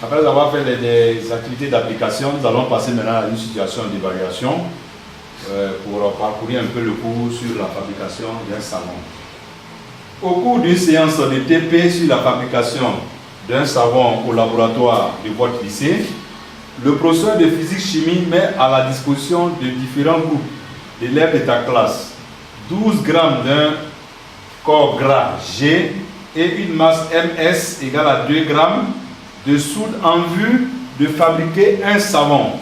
Après avoir fait des activités d'application, nous allons passer maintenant à une situation d'évaluation pour parcourir un peu le cours sur la fabrication d'un savon. Au cours d'une séance de TP sur la fabrication d'un savon au laboratoire de votre lycée, le professeur de physique-chimie met à la disposition de différents groupes d'élèves de ta classe 12 grammes d'un corps gras G et une masse MS égale à 2 grammes de soude en vue de fabriquer un savon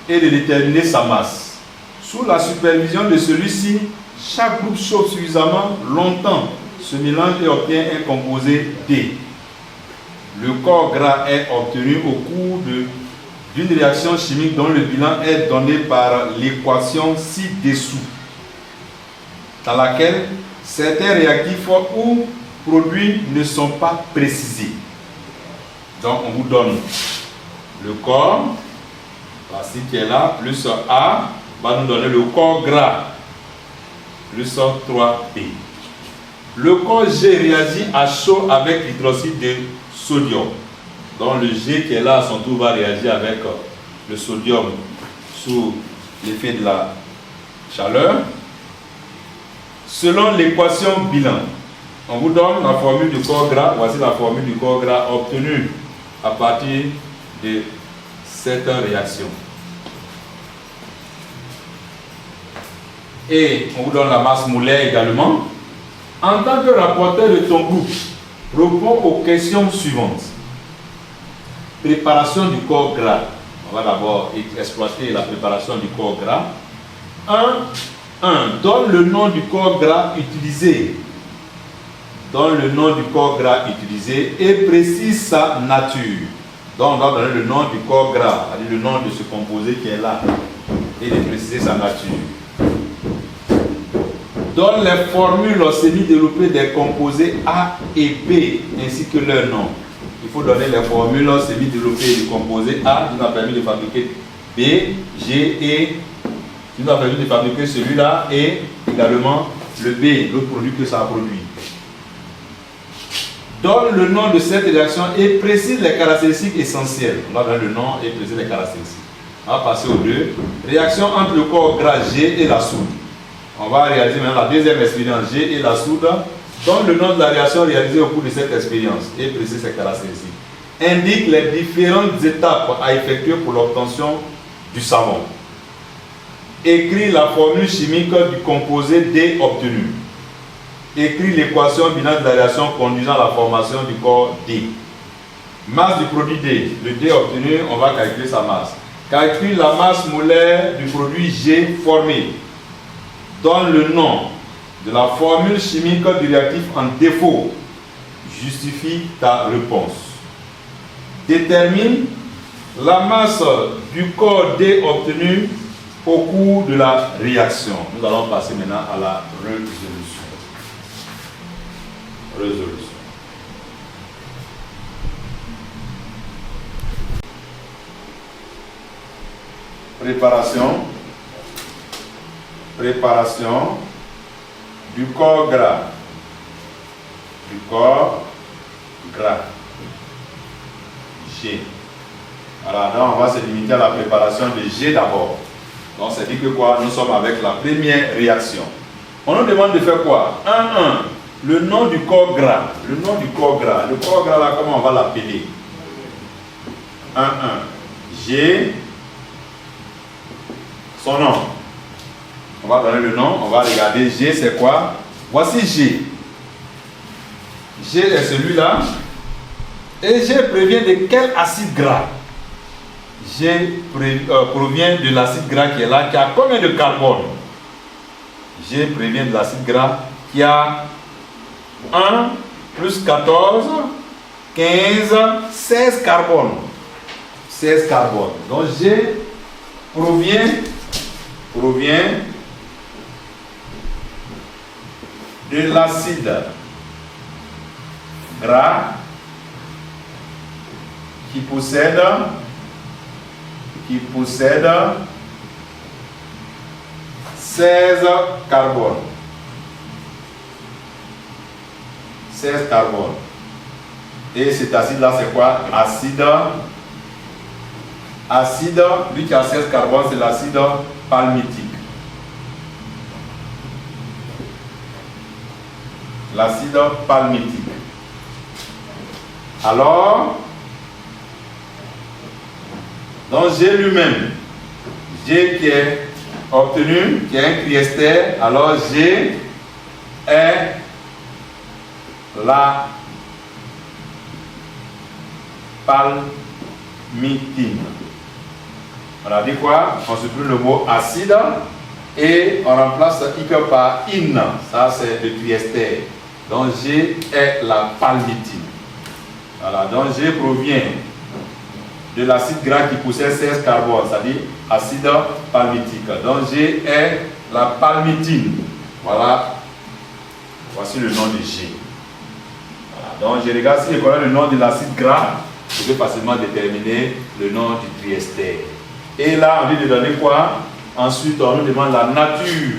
et de déterminer sa masse. Sous la supervision de celui-ci, chaque groupe chauffe suffisamment longtemps ce mélange et obtient un composé D. Le corps gras est obtenu au cours d'une réaction chimique dont le bilan est donné par l'équation ci-dessous, dans laquelle certains réactifs ou produits ne sont pas précisés. Donc on vous donne le corps, l'acide qui est là, plus A, va nous donner le corps gras, plus 3B. Le corps G réagit à chaud avec l'hydroxyde de sodium. Donc le G qui est là à son tour va réagir avec le sodium sous l'effet de la chaleur. Selon l'équation bilan, on vous donne la formule du corps gras. Voici la formule du corps gras obtenue à partir de cette réaction. Et on vous donne la masse molaire également. En tant que rapporteur de ton groupe, réponds aux questions suivantes. Préparation du corps gras. On va d'abord exploiter la préparation du corps gras. 1. Donne le nom du corps gras utilisé. Donne le nom du corps gras utilisé et précise sa nature. Donc on va donner le nom du corps gras, c'est-à-dire le nom de ce composé qui est là, et de préciser sa nature. Donne les formules semi-développées des composés A et B, ainsi que leur nom. Il faut donner les formules semi-développées du composé A qui nous a permis de fabriquer B, G et qui nous a permis de fabriquer celui-là et également le B, l'autre produit que ça a produit. Donne le nom de cette réaction et précise les caractéristiques essentielles. On va donner le nom et préciser les caractéristiques. On va passer aux deux. Réaction entre le corps gras G et la soude. On va réaliser maintenant la deuxième expérience G et la soude. Donne le nom de la réaction réalisée au cours de cette expérience et précise ses caractéristiques. Indique les différentes étapes à effectuer pour l'obtention du savon. Écrit la formule chimique du composé D obtenu. Écrit l'équation binaire de la réaction conduisant à la formation du corps D. Masse du produit D. Le D obtenu, on va calculer sa masse. Calcule la masse molaire du produit G formé. Donne le nom de la formule chimique du réactif en défaut. Justifie ta réponse. Détermine la masse du corps D obtenu au cours de la réaction. Nous allons passer maintenant à la résolution. Préparation du corps gras. G. Alors, donc, on va se limiter à la préparation de G d'abord. Donc, c'est dit que quoi? Nous sommes avec la première réaction. On nous demande de faire quoi? 1. Le nom du corps gras. Le nom du corps gras. Le corps gras, là, comment on va l'appeler? 1. G. Son nom. On va donner le nom. On va regarder G, c'est quoi? Voici G. G est celui-là. Et G provient de quel acide gras? G provient de l'acide gras qui est là, qui a combien de carbone? G provient de l'acide gras qui a 1 plus 14, 15, 16 carbone. 16 carbone. Donc G provient de l'acide gras qui possède 16 carbone. 16 carbone. Et cet acide-là, c'est quoi? Acide acide, lui qui a 16 carbones, c'est l'acide palmitique. L'acide palmitique. Alors, donc G lui-même, G qui est obtenu, qui est un triester, alors G est la palmitine. On a dit quoi? On supprime le mot acide et on remplace IC par IN. Ça, c'est le triester. Donc, G est la palmitine. Voilà, donc G provient de l'acide gras qui possède 16 carbones, c'est-à-dire acide palmitique. Donc, G est la palmitine. Voilà, voici le nom de G. Voilà. Donc, je regarde si je connais le nom de l'acide gras, je peux facilement déterminer le nom du triester. Et là, on dit de donner quoi? Ensuite, on nous demande la nature.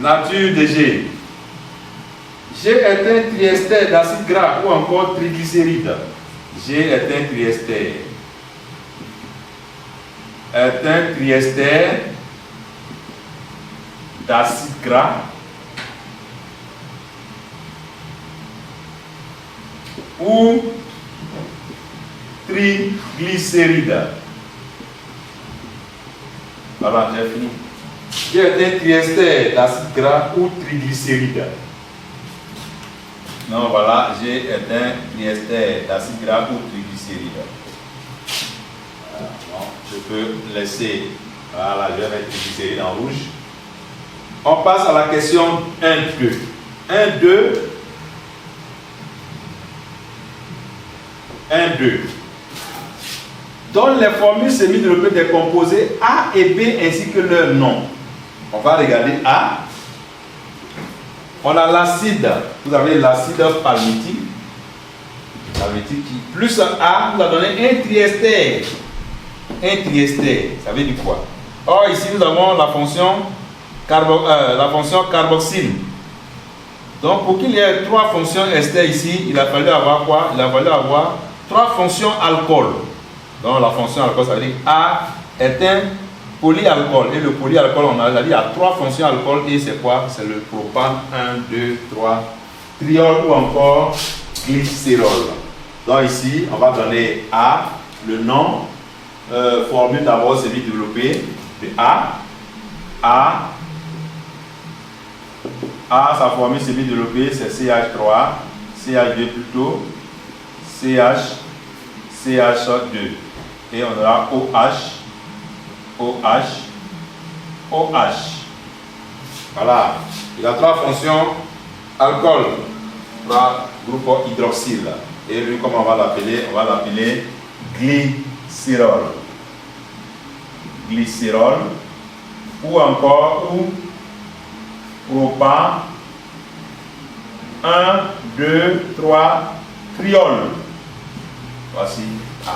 Nature de G. G est un triester d'acide gras ou encore triglycéride. G est un triester. D'acide gras ou triglycéride. Voilà, j'ai fini. G est un triester d'acide gras ou triglycéride. Non, voilà, G est un triester d'acide gras ou triglycéride. Voilà, bon, je peux laisser. Voilà, je vais mettre triglycéride en rouge. On passe à la question 1-2. 1-2. Donne les formules semi-développées des composés A et B ainsi que leur nom. On va regarder A. On a l'acide, vous avez l'acide palmitique qui, plus A, vous a donné un triester. Ça veut dire quoi? Or, ici, nous avons la fonction carboxyle. Donc, pour qu'il y ait 3 fonctions ester ici, il a fallu avoir quoi? Il a fallu avoir 3 fonctions alcool. Donc, la fonction alcool, ça veut dire A est un polyalcool. Et le polyalcool, on a dit, il y a 3 fonctions alcool. Et c'est quoi? C'est le propane 1, 2, 3, triol ou encore glycérol. Donc, ici, on va donner A, le nom, formule d'abord semi-développée de A, sa formule semi-développée, c'est CH3, CH2 plutôt, CH2. Et on aura OH. Voilà. Il a 3 fonctions alcool, 3 groupes hydroxyle. Et lui, comment on va l'appeler? On va l'appeler glycérol. Ou encore propane 1, 2, 3, triol. Voici A.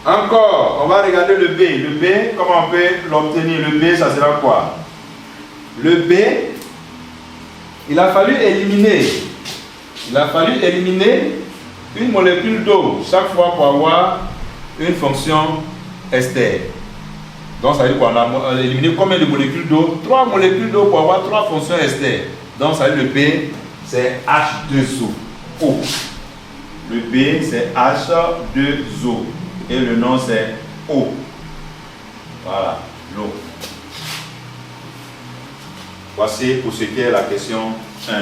Encore, on va regarder le B. Le B, comment on peut l'obtenir? Le B, ça sera quoi? Le B, il a fallu éliminer une molécule d'eau chaque fois pour avoir une fonction ester. Donc ça veut dire qu'on a éliminé combien de molécules d'eau? 3 molécules d'eau pour avoir 3 fonctions ester. Donc ça veut dire le B, c'est H2O. Le B, c'est H2O. Et le nom, c'est O. Voilà, l'eau. Voici pour ce qui est la question 1-2.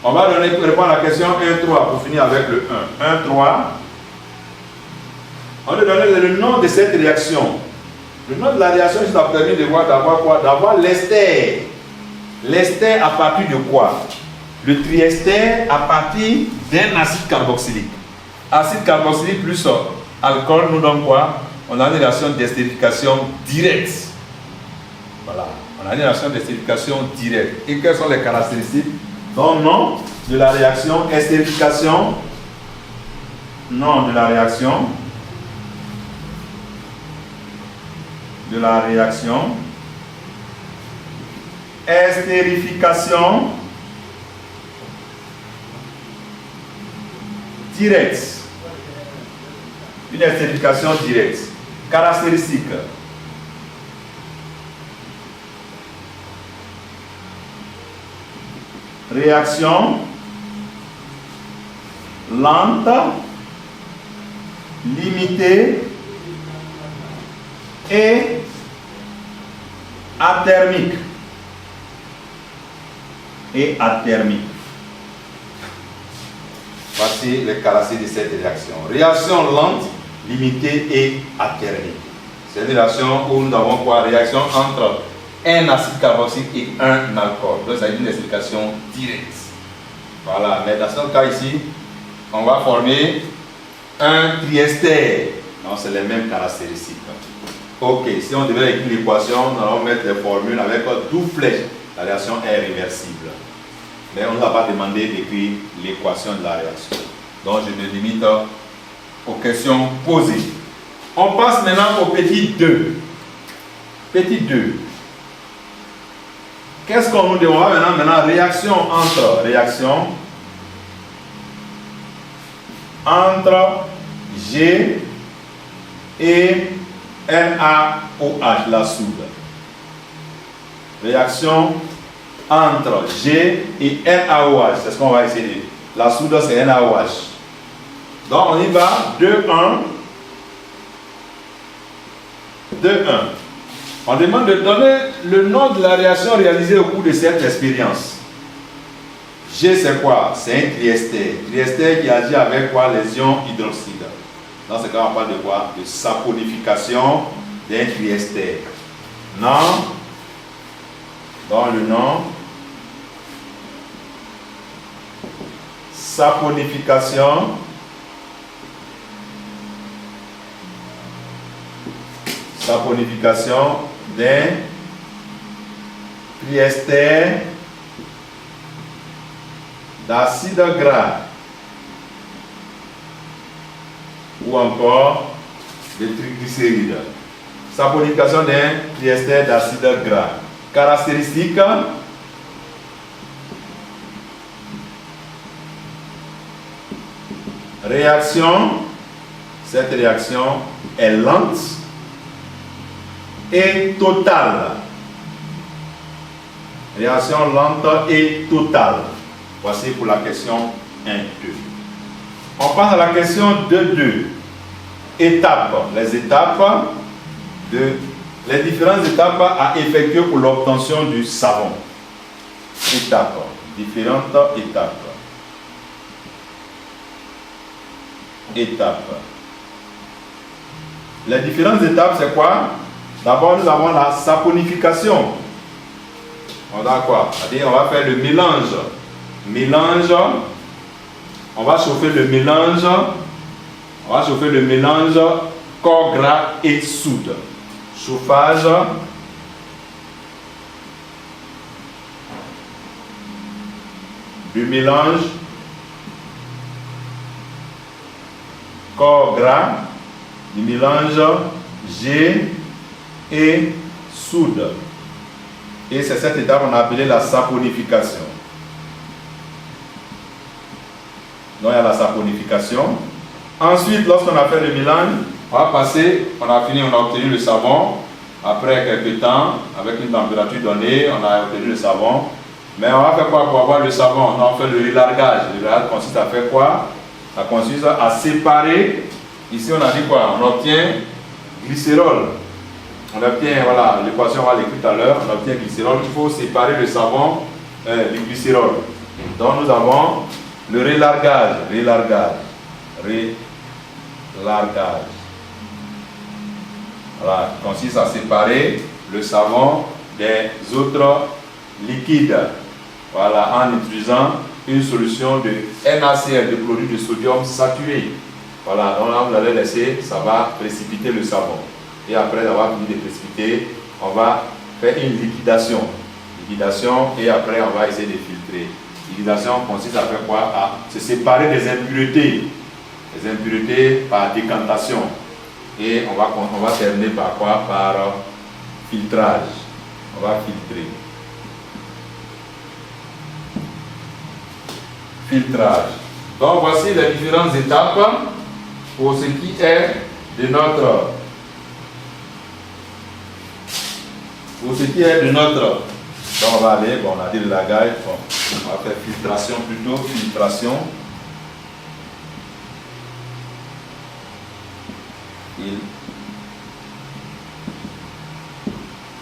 On va répondre à la question 1-3 pour finir avec le 1. 1-3. On va donner le nom de cette réaction. Le nom de la réaction, ça a permis de voir d'avoir quoi? D'avoir l'ester. L'ester à partir de quoi? Le triester à partir d'un acide carboxylique. Acide carboxylique plus alcool nous donne quoi? On a une réaction d'estérification directe. Voilà. On a une réaction d'estérification directe. Et quelles sont les caractéristiques? Donc, nom de la réaction, estérification. Nom de la réaction. Estérification. directe. Une estérification directe. Caractéristique. Réaction lente, limitée et athermique. Voici les caractéristiques de cette réaction. Réaction lente, limitée et athermique. C'est une réaction où nous avons quoi? Réaction entre un acide carboxylique et un alcool. Donc, c'est une explication directe. Voilà, mais dans ce cas ici, on va former un triester. Donc, c'est les mêmes caractéristiques. Ok, si on devait écrire l'équation, nous allons mettre les formules avec 12 flèches. La réaction est réversible. Mais on ne nous a pas demandé d'écrire l'équation de la réaction. Donc, je me limite aux questions posées. On passe maintenant au petit 2. Petit 2. Qu'est-ce qu'on nous demande maintenant? Réaction entre G et NaOH, la soude. Réaction entre G et NaOH, c'est ce qu'on va essayer. La soude, c'est NaOH. Donc, on y va. 2, 1. 2, 1. On demande de donner le nom de la réaction réalisée au cours de cette expérience. G, c'est quoi? C'est un triester. Triester qui agit avec quoi? Les ions hydroxyde. Dans ce cas, on parle de quoi? De saponification d'un triester. Nom. Dans le nom. Saponification. Saponification d'un triester d'acide gras ou encore de triglycérides. Saponification d'un triester d'acide gras. Caractéristique. Réaction. Cette réaction est lente et totale. Réaction lente et totale. Voici pour la question 1, 2. On passe à la question 2, 2. Étapes. Les différentes étapes à effectuer pour l'obtention du savon. Différentes étapes. Les différentes étapes, c'est quoi? D'abord, nous avons la saponification. On a quoi? C'est-à-dire, on va faire le mélange. On va chauffer le mélange. Corps gras et soude. Chauffage. Du mélange. Corps gras. Du mélange G et soude. Et c'est cette étape qu'on a appelée la saponification. Donc il y a la saponification. Ensuite, lorsqu'on a fait le mélange, on va passer, on a obtenu le savon. Après quelques temps, avec une température donnée, on a obtenu le savon. Mais on va faire quoi pour avoir le savon? On fait le relargage. Le relargage consiste à faire quoi? Ça consiste à séparer. Ici, on a dit quoi? On obtient glycérol. On obtient, voilà, l'équation, on va l'écrire tout à l'heure. On obtient glycérol. Il faut séparer le savon du glycérol. Donc, nous avons le relargage. Voilà, qui consiste à séparer le savon des autres liquides. Voilà, en utilisant une solution de NaCl, de chlorure de sodium saturé. Voilà, donc là vous allez laisser, ça va précipiter le savon. Et après avoir fini de précipiter, on va faire une liquidation. Et après on va essayer de filtrer. Liquidation consiste à faire quoi? À se séparer des impuretés. Les impuretés par décantation. Et on va terminer par quoi? Par filtrage. On va filtrer. Filtrage. Donc voici les différentes étapes pour ce qui est de notre donc on va aller, bon, on a dit le lagage, bon, on va faire filtration plutôt, filtration.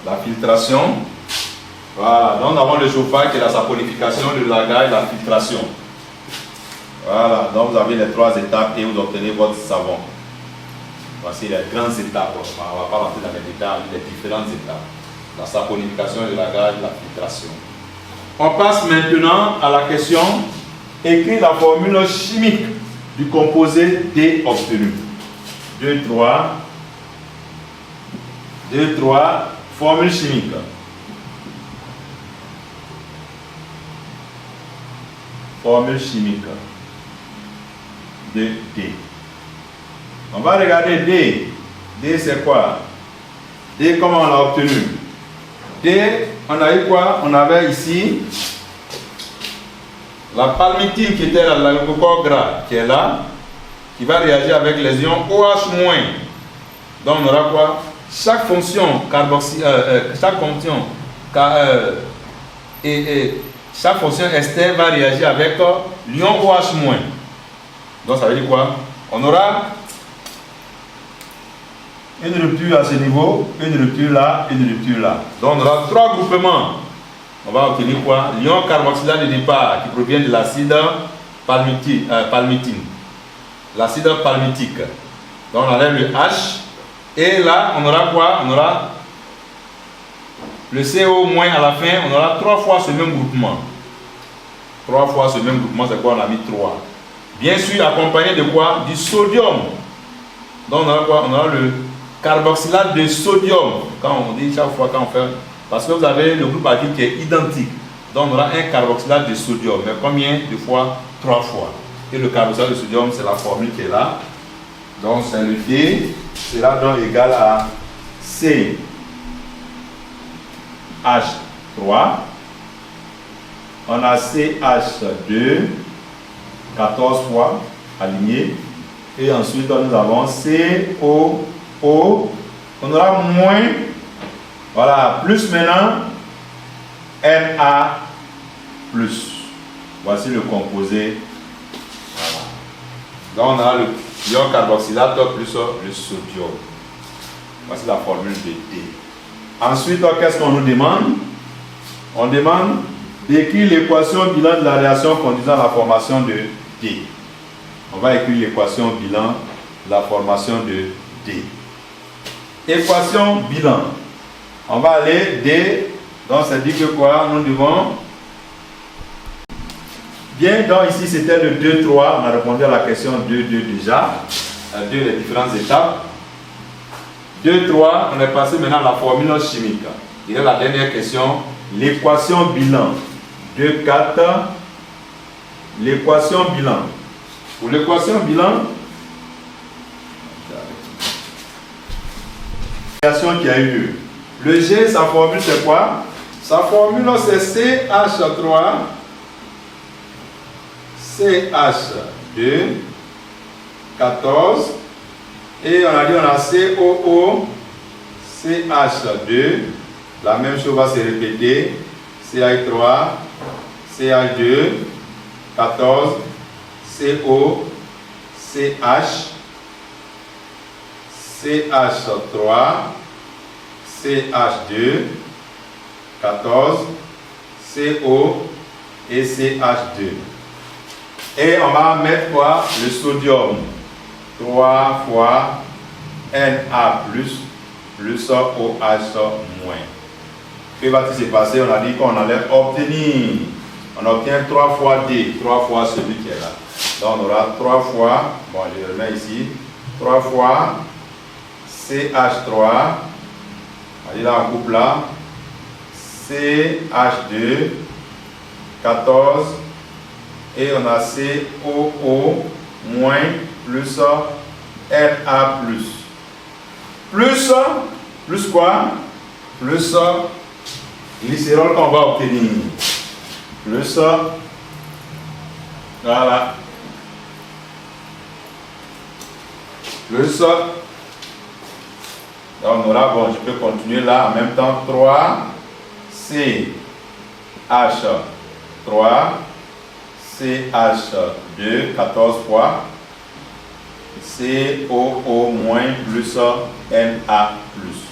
La filtration. Voilà, donc nous avons le chauffage qui est la saponification, le lagage, la filtration. Voilà, donc vous avez les 3 étapes et vous obtenez votre savon. Voici les grandes étapes. On ne va pas rentrer dans les détails, les différentes étapes. La saponification, le lagage, la filtration. On passe maintenant à la question écrire la formule chimique du composé D obtenu. 2, 3, formule chimique. Formule chimique de D. On va regarder D. D c'est quoi? D comment on l'a obtenu? D, on a eu quoi? On avait ici la palmitine qui était là, l'alcool gras qui est là, qui va réagir avec les ions OH-. Donc on aura quoi? Chaque fonction chaque fonction ester va réagir avec l'ion OH-. Donc ça veut dire quoi? On aura une rupture à ce niveau, une rupture là, une rupture là. Donc on aura 3 groupements. On va obtenir quoi? L'ion carboxylate de départ qui provient de l'acide palmitine. L'acide palmitique. Donc on enlève le H. Et là, on aura quoi? On aura le CO- à la fin. On aura 3 fois ce même groupement. 3 fois ce même groupement, c'est quoi? On a mis 3. Bien sûr, accompagné de quoi? Du sodium. Donc on aura quoi? On aura le carboxylate de sodium. Quand on dit chaque fois quand on fait, parce que vous avez le groupe actif qui est identique. Donc on aura un carboxylate de sodium. Mais combien de fois? 3 fois. Et le carboxylate de sodium, c'est la formule qui est là. Donc c'est le D. Cela donc égal à CH3. On a CH2, 14 fois aligné. Et ensuite nous avons COO. On aura moins. Voilà, plus maintenant Na plus. Voici le composé. Voilà. Donc on a le l'ion carboxylate plus le sodium. Voici la formule de D. Ensuite, qu'est-ce qu'on nous demande? On demande d'écrire l'équation bilan de la réaction conduisant à la formation de D. On va écrire l'équation bilan de la formation de D. Équation bilan. On va aller D. Donc ça dit que quoi? Nous devons. Bien, donc ici c'était le 2, 3. On a répondu à la question 2, 2 déjà. 2 les différentes étapes. 2, 3. On est passé maintenant à la formule chimique. Il y a la dernière question. L'équation bilan. 2, 4. L'équation bilan. Pour l'équation bilan, qui a eu lieu. Le G, sa formule c'est quoi? Sa formule c'est CH3, CH2, 14, et on a dit on a COO, CH2, la même chose va se répéter, CH3, CH2, 14, CO, CH, CH3, CH2, 14, CO et CH2. Et on va mettre quoi? Le sodium. 3 fois Na plus OH moins. Que va-t-il se passer? On a dit qu'on allait obtenir. On obtient 3 fois D, 3 fois celui qui est là. Donc on aura 3 fois, bon je le remets ici, 3 fois CH3, on dit là on coupe là, CH2, 14, et on a COO moins plus Na plus quoi? Plus glycérol qu'on va obtenir. Plus voilà. plus, donc on aura, bon, je peux continuer là en même temps, 3 CH3 CH2 14 fois COO moins plus Na plus.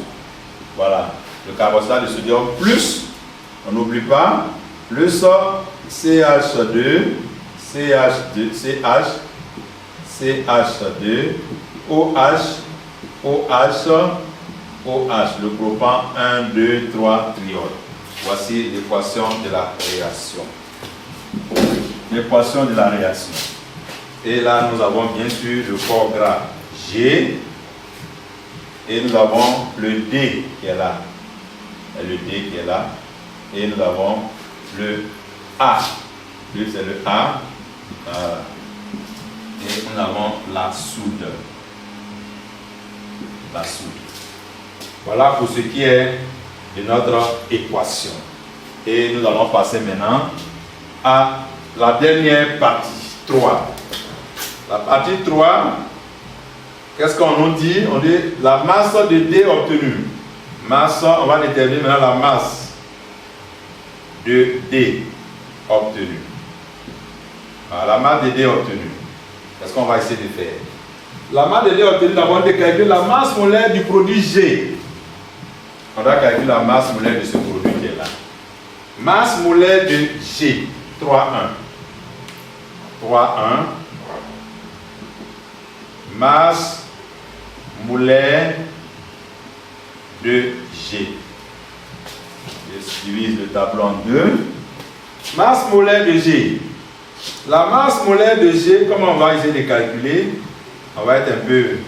Voilà, le carboxylate de sodium plus, on n'oublie pas, plus CH2 CH2 OH le propane 1 2 3 triol. Voici l'équation de la réaction. L'équation de la réaction. Et là, nous avons bien sûr le corps gras G. Et nous avons le D qui est là. Et le D qui est là. Et nous avons le A. Lui, c'est le A. Et nous avons la soude. La soude. Voilà pour ce qui est de notre équation. Et nous allons passer maintenant à la dernière partie, 3. La partie 3, qu'est-ce qu'on nous dit? On dit la masse de D obtenue. Masse, on va déterminer maintenant la masse de D obtenue. Voilà, la masse de D obtenue. Qu'est-ce qu'on va essayer de faire? La masse de D obtenue, d'abord on calcule la masse molaire du produit G. On va calculer la masse molaire de ce produit qui est là. Masse molaire de G, 3,1. Masse molaire de G. Je divise le tableau en deux. Masse molaire de G. La masse molaire de G, comment on va essayer de calculer? On va être un peu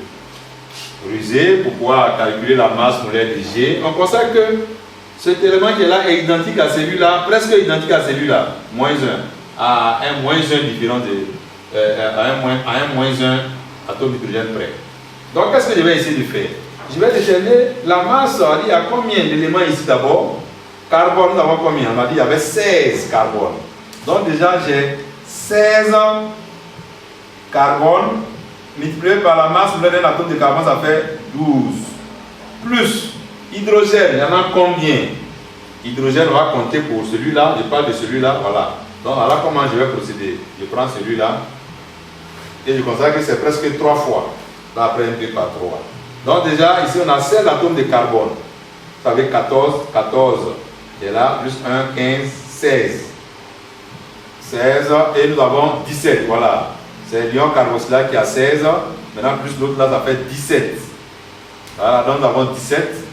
rusé pour pouvoir calculer la masse molaire de G. On constate que cet élément qui est là est identique à celui-là, presque identique à celui-là, moins 1, à un moins 1 différent de, à un moins 1 atome d'hydrogène près. Donc, qu'est-ce que je vais essayer de faire? Je vais déterminer la masse. Il y a combien d'éléments ici d'abord? Carbone, nous avons combien? On a dit qu'il y avait 16 carbone. Donc, déjà, j'ai 16 carbone multiplié par la masse molaire d'un atome de carbone, ça fait 12. Plus hydrogène, il y en a combien? Hydrogène, on va compter pour celui-là. Je parle de celui-là, voilà. Donc, voilà comment je vais procéder. Je prends celui-là et je constate que c'est presque 3 fois. Là, après, un peu par 3. Donc, déjà, ici, on a 16 atomes de carbone. Ça fait 14, 14. Et là, plus 1, 15, 16. 16, et nous avons 17, voilà. C'est l'ion carboxylate qui a 16. Maintenant, plus l'autre, là, ça fait 17. Voilà, donc nous avons 17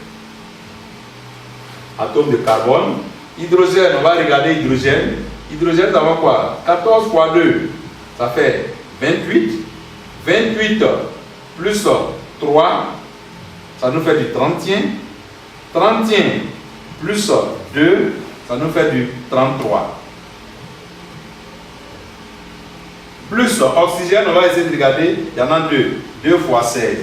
atomes de carbone. Hydrogène, on va regarder hydrogène. Hydrogène, nous avons quoi? 14 fois 2, ça fait 28. 28 plus 3, ça nous fait du 31. 31 plus 2, ça nous fait du 33. Plus oxygène, on va essayer de regarder, il y en a 2. 2 fois 16.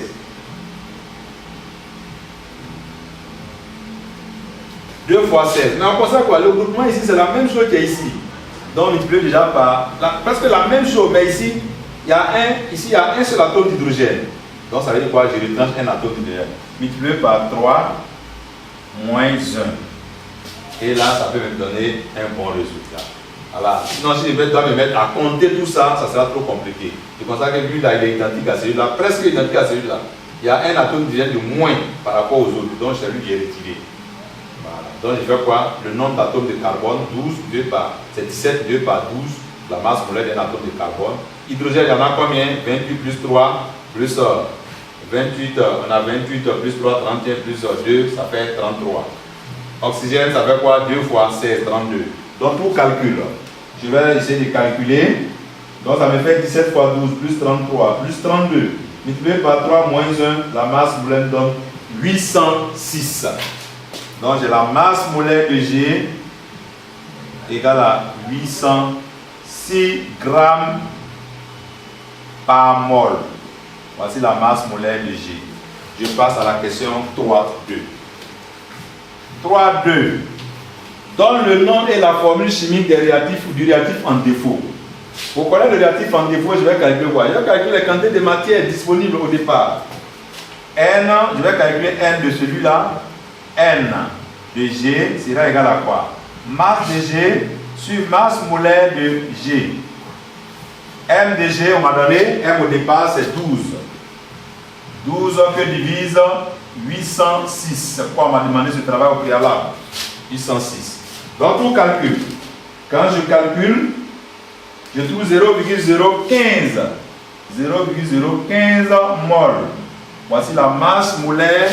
2 fois 16. Mais on constate quoi? Le groupement ici, c'est la même chose qu'il y a ici. Donc, on multiplie déjà par presque la même chose, mais ici, il y a un seul atome d'hydrogène. Donc, ça veut dire quoi? Je retranche un atome d'hydrogène. Multiplié par 3 moins 1. Et là, ça peut me donner un bon résultat. Voilà. Sinon, si je dois me mettre à compter tout ça, ça sera trop compliqué. C'est pour ça que lui, là, il est identique à celui-là, presque identique à celui-là. Il y a un atome d'hydrogène de moins par rapport aux autres. Donc, c'est lui qui est retiré. Voilà. Donc, je fais quoi? Le nombre d'atomes de carbone, 12, 2 par, c'est 17, 2 par 12, la masse molaire d'un atome de carbone. Hydrogène, il y en a combien? 28 plus 3, plus 28, on a 28 plus 3, 31 plus 2, ça fait 33. Oxygène, ça fait quoi? 2 fois 16, 32. Donc, pour calcul, je vais essayer de calculer. Donc, ça me fait 17 fois 12 plus 33 plus 32. Multiplié par 3 moins 1, la masse molaire donne 806. Donc, j'ai la masse molaire de G égale à 806 grammes par mol. Voici la masse molaire de G. Je passe à la question 3.2. 3.2. Donne le nom et la formule chimique des réactifs ou du réactif en défaut. Pour connaître le réactif en défaut, je vais calculer quoi? Je vais calculer les quantités de matière disponibles au départ. N, je vais calculer N de celui-là. N de G sera égal à quoi? Masse de G sur masse molaire de G. M de G, on m'a donné, M au départ c'est 12. 12 que divise 806. C'est pourquoi on m'a demandé ce travail au préalable. 806. Donc tout calcul. Quand je calcule, je trouve 0,015. 0,015 mol. Voici la masse molaire,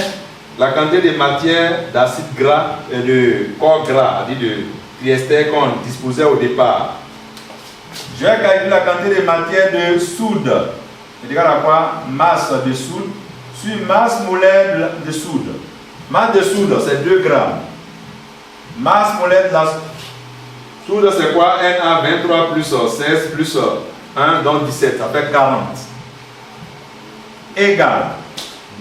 la quantité de matière d'acide gras et de corps gras, c'est-à-dire de triester qu'on disposait au départ. Je vais calculer la quantité de matière de soude. C'est égal à quoi? Masse de soude sur masse molaire de soude. Masse de soude, c'est 2 grammes. Masse molaire de la soude, c'est quoi? Na 23 plus 16 plus 1, donc 17, ça fait 40. Égal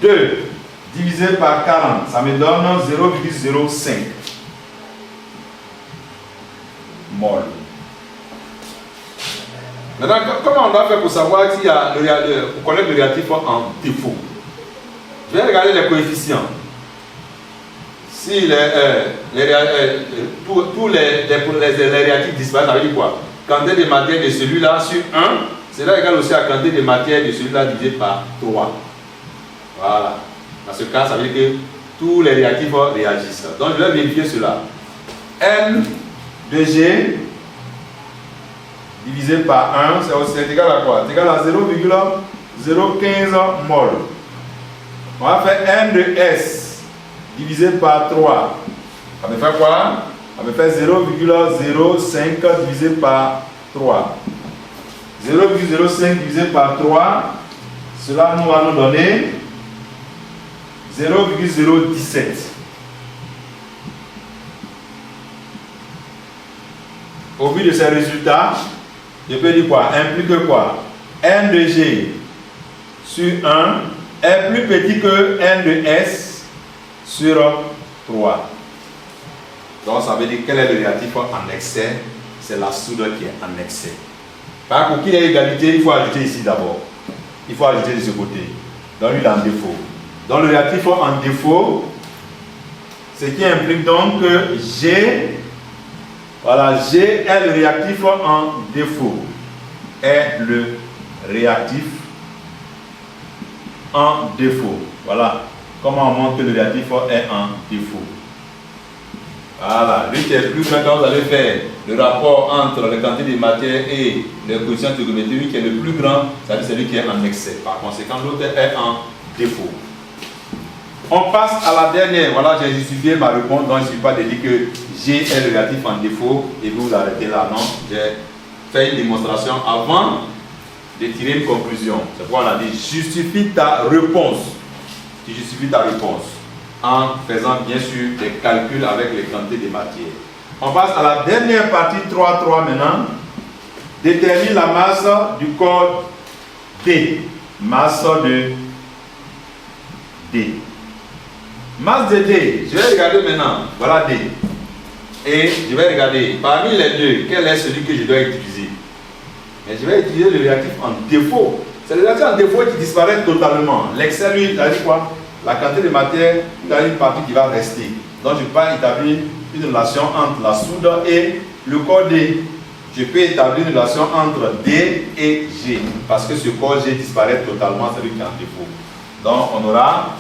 2 divisé par 40, ça me donne 0,05 mol. Maintenant, comment on doit faire pour savoir s'il y a pour connaître le réactif en défaut? Je vais regarder les coefficients. Si tous les réactifs disparaissent, ça veut dire quoi? Quantité de matière de celui-là sur 1, cela égale aussi à quantité de matière de celui-là divisé par 3. Voilà. Dans ce cas, ça veut dire que tous les réactifs réagissent. Donc, je vais vérifier cela. N de G divisé par 1, c'est égal à quoi? C'est égal à 0,015 mol. On va faire N de S divisé par 3. Ça me fait quoi? Ça me fait 0,05 divisé par 3. 0,05 divisé par 3, cela nous va nous donner 0,017. Au vu de ces résultats, je peux dire quoi? Implique quoi? N de G sur 1 est plus petit que N de S sur 3. Donc ça veut dire quel est le réactif en excès? C'est la soude qui est en excès. Par contre, pour qu'il y ait égalité, il faut ajouter ici d'abord. Il faut ajouter de ce côté. Donc lui il est en défaut. Donc le réactif en défaut, ce qui implique donc que G, voilà, G est le réactif en défaut. Est le réactif en défaut. Voilà comment on montre que le réactif est en défaut. Voilà, lui qui est plus grand, quand vous allez faire le rapport entre les quantités de matière et les coefficients trigonométriques, lui qui est le plus grand, c'est-à-dire celui qui est en excès. Par conséquent, l'autre est en défaut. On passe à la dernière. Voilà, j'ai justifié ma réponse, donc il ne suffit pas de dire que G est le réactif en défaut et vous arrêtez là. Non, j'ai fait une démonstration avant de tirer une conclusion. C'est pourquoi on a dit justifie ta réponse. Tu justifies ta réponse en faisant bien sûr des calculs avec les quantités de matière. On passe à la dernière partie 3.3 maintenant. Détermine la masse du corps D. Masse de D. Masse de D, je vais regarder maintenant. Voilà D. Et je vais regarder parmi les deux, quel est celui que je dois utiliser. Mais je vais utiliser le réactif en défaut. C'est le réactif en défaut qui disparaît totalement. L'excès, lui, il a dit quoi? La quantité de matière, il y a une partie qui va rester. Donc je peux établir une relation entre la soude et le corps D. Je peux établir une relation entre D et G. Parce que ce corps G disparaît totalement, c'est lui qui est en défaut. Donc on aura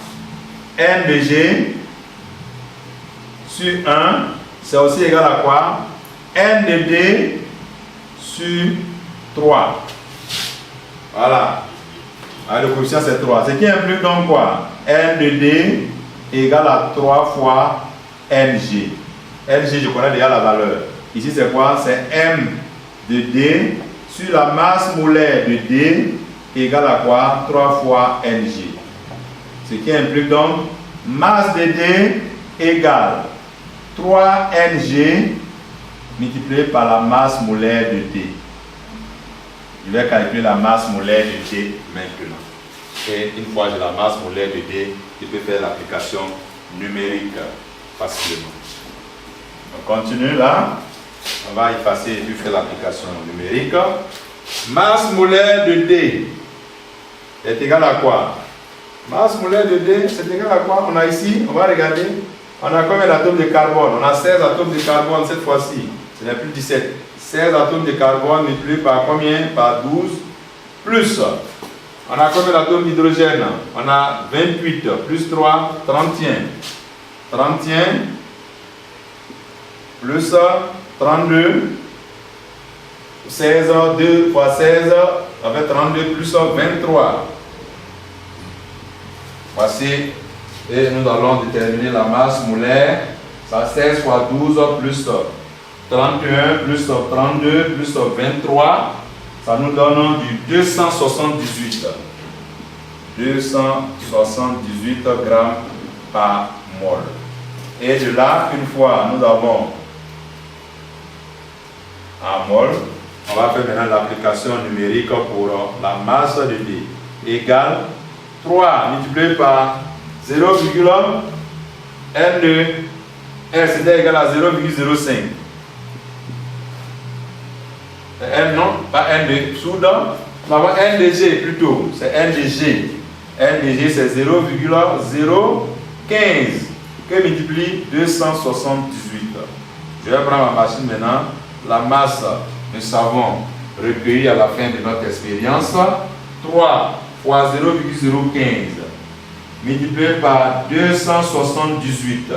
N de G sur 1, c'est aussi égal à quoi? N de D sur 3. Voilà. Alors, le coefficient c'est 3. Ce qui implique donc quoi? N de D égale à 3 fois NG. NG, je connais déjà la valeur. Ici c'est quoi? C'est M de D sur la masse molaire de D égale à quoi? 3 fois NG. Ce qui implique donc masse de D égale 3 Ng multiplié par la masse molaire de D. Je vais calculer la masse molaire de D maintenant. Et une fois que j'ai la masse molaire de D, je peux faire l'application numérique facilement. On continue là. On va effacer et puis faire l'application numérique. Masse molaire de D est égal à quoi? Masse molaire de D, c'est égal à quoi? On a ici, on va regarder, on a combien d'atomes de carbone? On a 16 atomes de carbone cette fois-ci, ce n'est plus 17. 16 atomes de carbone multipliés par combien? Par 12, plus, on a combien d'atomes d'hydrogène? On a 28, plus 3, 31. 31, plus 32, 16, 2 fois 16, ça fait 32, plus 23. Voici, et nous allons déterminer la masse molaire. Ça 16 fois 12 plus 31 plus 32 plus 23. Ça nous donne du 278. 278 grammes par mol. Et de là, une fois nous avons un mol, on va faire maintenant l'application numérique pour la masse de D égale 3 multiplié par 0,N2, R c'était égal à 0,05. N non, pas N2, soudain, nous avons N de G plutôt, c'est N de G. N de G c'est 0,015 que multiplie 278. Je vais prendre ma machine maintenant, la masse de savon recueillie à la fin de notre expérience, 3 fois 0,015 multiplié par 278,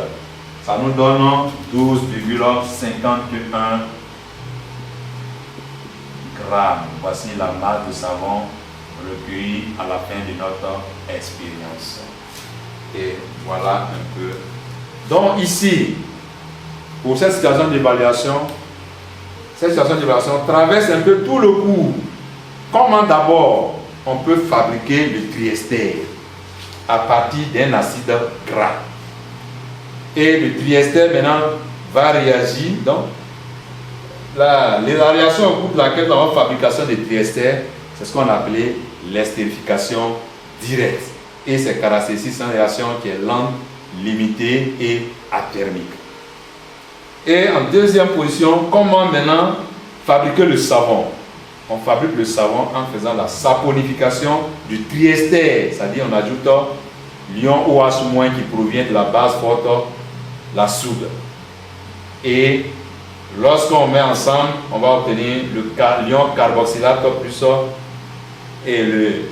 ça nous donne 12,51 grammes. Voici la masse de savon recueillie à la fin de notre expérience. Et voilà un peu. Donc ici, pour cette situation d'évaluation, traverse un peu tout le cours. Comment d'abord on peut fabriquer le triester à partir d'un acide gras. Et le triester maintenant va réagir. Donc, la réaction au cours de laquelle nous avons fabrication de triester, c'est ce qu'on appelait l'estérification directe. Et c'est caractéristique, c'est une réaction qui est lente, limitée et athermique. Et en deuxième position, comment maintenant fabriquer le savon? On fabrique le savon en faisant la saponification du triester, c'est-à-dire on ajoute l'ion OH- qui provient de la base forte, la soude. Et lorsqu'on met ensemble, on va obtenir l'ion carboxylate plus et le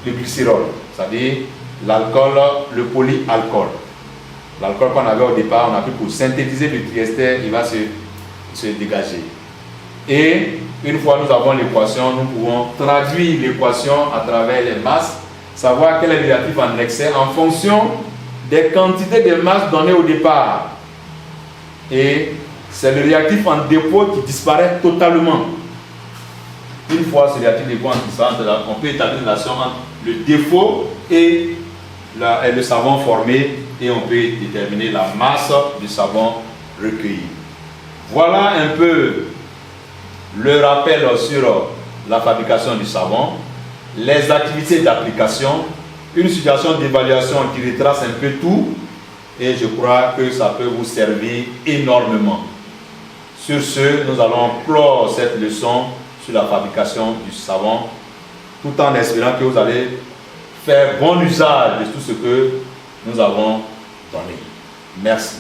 glycérol, c'est-à-dire l'alcool, le polyalcool. L'alcool qu'on avait au départ, on a pris pour synthétiser le triester, il va se dégager. Et une fois nous avons l'équation, nous pouvons traduire l'équation à travers les masses, savoir quel est le réactif en excès en fonction des quantités de masse données au départ. Et c'est le réactif en dépôt qui disparaît totalement. Une fois ce réactif dépôt en disparaît, on peut établir une relation entre le défaut et le savon formé, et on peut déterminer la masse du savon recueilli. Voilà un peu le rappel sur la fabrication du savon, les activités d'application, une situation d'évaluation qui retrace un peu tout, et je crois que ça peut vous servir énormément. Sur ce, nous allons clore cette leçon sur la fabrication du savon, tout en espérant que vous allez faire bon usage de tout ce que nous avons donné. Merci.